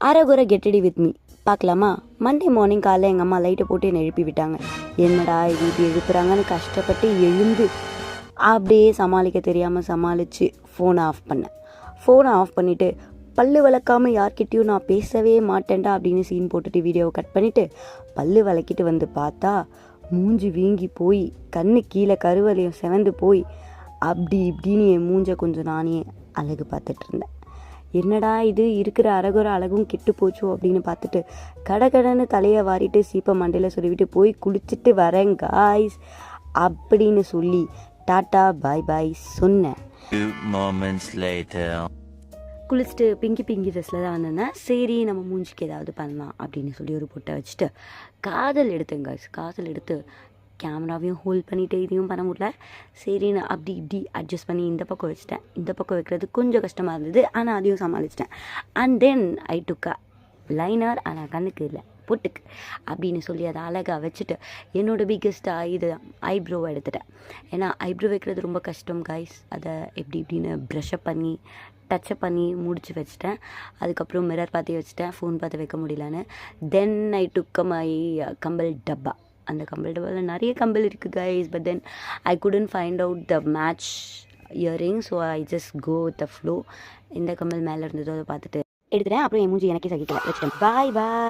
அரகுறை கெட்டடி with me பார்க்கலாமா? Monday morning காலைல எங்கள் அம்மா லைட்டை போட்டு என்னை எழுப்பி விட்டாங்க. என்னடா இது இப்படி எழுப்புறாங்கன்னு கஷ்டப்பட்டு எழுந்து அப்படியே சமாளிக்க தெரியாமல் சமாளித்து ஃபோனை ஆஃப் பண்ணேன். ஃபோனை ஆஃப் பண்ணிவிட்டு பல்லு விளக்காமல் யார்கிட்டையும் நான் பேசவே மாட்டேன்டா அப்படின்னு சீன் போட்டுட்டு வீடியோவை கட் பண்ணிவிட்டு பல்லு விளக்கிட்டு வந்து பார்த்தா மூஞ்சி வீங்கி போய் கண்ணு கீழே கருவலையும் செவந்து போய் அப்படி இப்படின்னு என் மூஞ்சை கொஞ்சம் நானே அழகு பார்த்துட்டு இருந்தேன். என்னடா இது இருக்கிற அரகுறை அழகும் கெட்டு போச்சோ அப்படின்னு பார்த்துட்டு கடகடன்னு தலையை வாரிட்டு சீப்பை மண்டையில் சொல்லிவிட்டு போய் குளிச்சுட்டு வரேன் காய்ஸ் அப்படின்னு சொல்லி டாட்டா பாய் பாய் சொன்னேன். குளிச்சுட்டு பிங்கி ட்ரெஸ்ஸில் தான் வந்திருந்தேன். சரி நம்ம மூஞ்சிக்கு ஏதாவது பண்ணலாம் அப்படின்னு சொல்லி ஒரு பொட்டை வச்சுட்டு காதல் எடுத்தேன் காய்ஸ். காதல் எடுத்து கேமராவையும் ஹோல்ட் பண்ணிவிட்டு இதையும் பண்ண முடியல. சரி நான் அப்படி இப்படி அட்ஜஸ்ட் பண்ணி இந்த பக்கம் வச்சுட்டேன். இந்த பக்கம் வைக்கிறது கொஞ்சம் கஷ்டமாக இருந்தது, ஆனால் அதையும் சமாளிச்சிட்டேன். And then I took a liner, ஆனால் கண்ணுக்கு இல்லை பொட்டுக்கு அப்படின்னு சொல்லி அதை அழகாக வச்சுட்டு என்னோடய பிக்கெஸ்ட்டாக இது ஐப்ரோவை எடுத்துட்டேன். ஏன்னா ஐப்ரோ வைக்கிறது ரொம்ப கஷ்டம் காய்ஸ். அதை எப்படி இப்படின்னு ப்ரஷ்அப் பண்ணி டச்சப் பண்ணி முடிச்சு வச்சுட்டேன். அதுக்கப்புறம் மிரர் பார்த்தே வச்சுட்டேன், ஃபோன் பார்த்து வைக்க முடியலன்னு. தென் ஐ டுக் மை கம்பல் டப்பா. அந்த கம்பல் டப்பாவில் நிறைய கம்பல் இருக்குது guys. But then I couldn't find out the match earring, so I just go with the flow. இந்த கம்பல் மேலே இருந்ததோ அதை பார்த்துட்டு எடுத்துட்டேன். அப்புறம் என் மூஞ்சி எனக்கே சகிக்கல வச்சுட்டேன். பாய் பாய்.